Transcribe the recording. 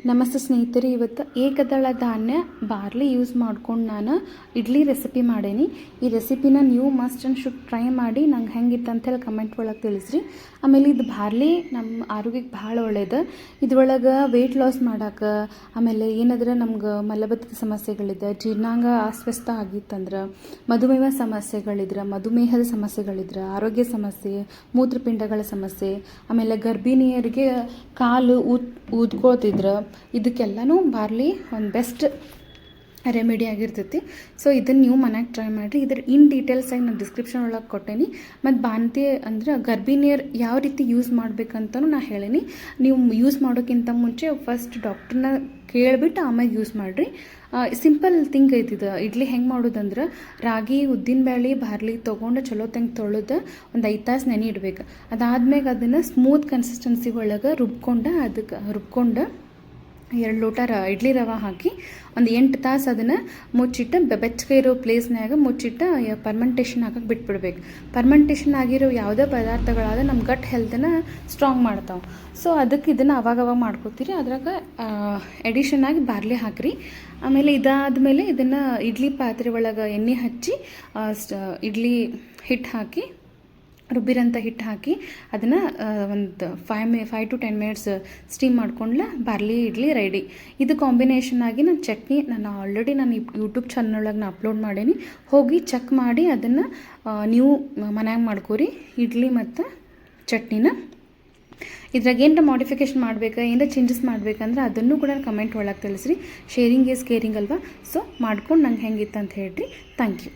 ನಮಸ್ತೆ ಸ್ನೇಹಿತರೆ, ಇವತ್ತು ಏಕದಳ ಧಾನ್ಯ ಬಾರ್ಲಿ ಯೂಸ್ ಮಾಡ್ಕೊಂಡು ನಾನು ಇಡ್ಲಿ ರೆಸಿಪಿ ಮಾಡೇನಿ. ಈ ರೆಸಿಪಿನ ನೀವು ಮಸ್ಟ್ ಆ್ಯಂಡ್ ಶುಡ್ ಟ್ರೈ ಮಾಡಿ ನಂಗೆ ಹೆಂಗಿತ್ತು ಅಂತೇಳಿ ಕಮೆಂಟ್ ಒಳಗೆ ತಿಳಿಸ್ರಿ. ಆಮೇಲೆ ಇದು ಬಾರ್ಲಿ ನಮ್ಮ ಆರೋಗ್ಯಕ್ಕೆ ಭಾಳ ಒಳ್ಳೇದು. ಇದ್ರೊಳಗೆ ವೆಯ್ಟ್ ಲಾಸ್ ಮಾಡೋಕೆ, ಆಮೇಲೆ ಏನಾದ್ರೆ ನಮ್ಗೆ ಮಲಬದ್ಧತೆ ಸಮಸ್ಯೆಗಳಿದೆ, ಜೀರ್ಣಾಂಗ ಅಸ್ವಸ್ಥ ಆಗಿತ್ತಂದ್ರೆ, ಮಧುಮೇಹದ ಸಮಸ್ಯೆಗಳಿದ್ರೆ, ಆರೋಗ್ಯ ಸಮಸ್ಯೆ, ಮೂತ್ರಪಿಂಡಗಳ ಸಮಸ್ಯೆ, ಆಮೇಲೆ ಗರ್ಭಿಣಿಯರಿಗೆ ಕಾಲು ಊದ್ಕೋತಿದ್ರೆ ಇದಕ್ಕೆಲ್ಲನೂ ಬಾರ್ಲಿ ಒಂದು ಬೆಸ್ಟ್ ರೆಮಿಡಿ ಆಗಿರ್ತೈತಿ. ಸೊ ಇದನ್ನು ನೀವು ಮನೆಯಾಗ ಟ್ರೈ ಮಾಡಿರಿ. ಇದ್ರ ಇನ್ ಡೀಟೇಲ್ಸ್ ಆಗಿ ನಾನು ಡಿಸ್ಕ್ರಿಪ್ಷನ್ ಒಳಗೆ ಕೊಟ್ಟೇನಿ. ಮತ್ತು ಬಾಣಂತಿ ಅಂದ್ರೆ ಗರ್ಭಿಣಿಯರು ಯಾವ ರೀತಿ ಯೂಸ್ ಮಾಡ್ಬೇಕಂತಲೂ ನಾನು ಹೇಳೀನಿ. ನೀವು ಯೂಸ್ ಮಾಡೋಕ್ಕಿಂತ ಮುಂಚೆ ಫಸ್ಟ್ ಡಾಕ್ಟ್ರನ್ನ ಕೇಳಿಬಿಟ್ಟು ಆಮೇಲೆ ಯೂಸ್ ಮಾಡಿರಿ. Simple thing ಐತಿದು. ಇಡ್ಲಿ ಹೆಂಗೆ ಮಾಡೋದಂದ್ರೆ, ರಾಗಿ, ಉದ್ದಿನಬೇಳೆ, ಬಾರ್ಲಿ ತೊಗೊಂಡು ಚಲೋ ತಂಗೆ ತೊಳೆದು ಒಂದು 5 ತಾಸು ನೆನೆ ಇಡಬೇಕು. ಅದಾದ್ಮೇಲೆ ಅದನ್ನು ಸ್ಮೂತ್ ಕನ್ಸಿಸ್ಟೆನ್ಸಿ ಒಳಗೆ ರುಬ್ಕೊಂಡು 2 ಲೋಟ ಇಡ್ಲಿ ರವೆ ಹಾಕಿ ಒಂದು 8 ತಾಸು ಅದನ್ನು ಮುಚ್ಚಿಟ್ಟು ಬೆಚ್ಚಗೆ ಇರೋ ಪ್ಲೇಸ್ನಾಗ ಮುಚ್ಚಿಟ್ಟು ಪರ್ಮೆಂಟೇಷನ್ ಹಾಕಕ್ಕೆ ಬಿಟ್ಬಿಡ್ಬೇಕು. ಪರ್ಮೆಂಟೇಷನ್ ಆಗಿರೋ ಯಾವುದೇ ಪದಾರ್ಥಗಳಾದ ನಮ್ಮ ಗಟ್ ಹೆಲ್ತನ್ನು ಸ್ಟ್ರಾಂಗ್ ಮಾಡ್ತಾವೆ. ಸೊ ಅದಕ್ಕೆ ಇದನ್ನು ಅವಾಗ ಮಾಡ್ಕೋತೀರಿ. ಅದ್ರಾಗ ಎಡಿಷನ್ ಆಗಿ ಬಾರ್ಲಿ ಹಾಕಿರಿ. ಆಮೇಲೆ ಇದಾದಮೇಲೆ ಇದನ್ನು ಇಡ್ಲಿ ಪಾತ್ರೆ ಒಳಗೆ ಎಣ್ಣೆ ಹಚ್ಚಿ ಇಡ್ಲಿ ಹಿಟ್ಟು ಹಾಕಿ, ರುಬ್ಬಿರೋಂಥ ಹಿಟ್ಟು ಹಾಕಿ ಅದನ್ನು ಒಂದು 5 to 10 ಮಿನಿಟ್ಸ್ ಸ್ಟೀಮ್ ಮಾಡ್ಕೊಂಡ್ಲ ಬಾರ್ಲಿ ಇಡ್ಲಿ ರೆಡಿ. ಇದು ಕಾಂಬಿನೇಷನ್ ಆಗಿ ನಾನು ಚಟ್ನಿ ಆಲ್ರೆಡಿ ಯೂಟ್ಯೂಬ್ ಚಾನಲ್ ಒಳಗೆ ಅಪ್ಲೋಡ್ ಮಾಡೀನಿ. ಹೋಗಿ ಚೆಕ್ ಮಾಡಿ ಅದನ್ನು ನೀವು ಮನ್ಯಾಗ ಮಾಡ್ಕೋರಿ ಇಡ್ಲಿ ಮತ್ತು ಚಟ್ನಿನ. ಇದ್ರಾಗ ಏನರ ಮಾಡಿಫಿಕೇಷನ್ ಮಾಡಬೇಕಾ, ಏನರ ಚೇಂಜಸ್ ಮಾಡಬೇಕಂದ್ರೆ ಅದನ್ನು ಕೂಡ ಕಮೆಂಟ್ ಒಳಗೆ ತಿಳಿಸ್ರಿ. ಶೇರಿಂಗ್ ಈಸ್ ಕೇರಿಂಗ್ ಅಲ್ವಾ. ಸೊ ಮಾಡ್ಕೊಂಡು ನಂಗೆ ಹೆಂಗಿತ್ತು ಅಂತ ಹೇಳ್ರಿ. Thank you.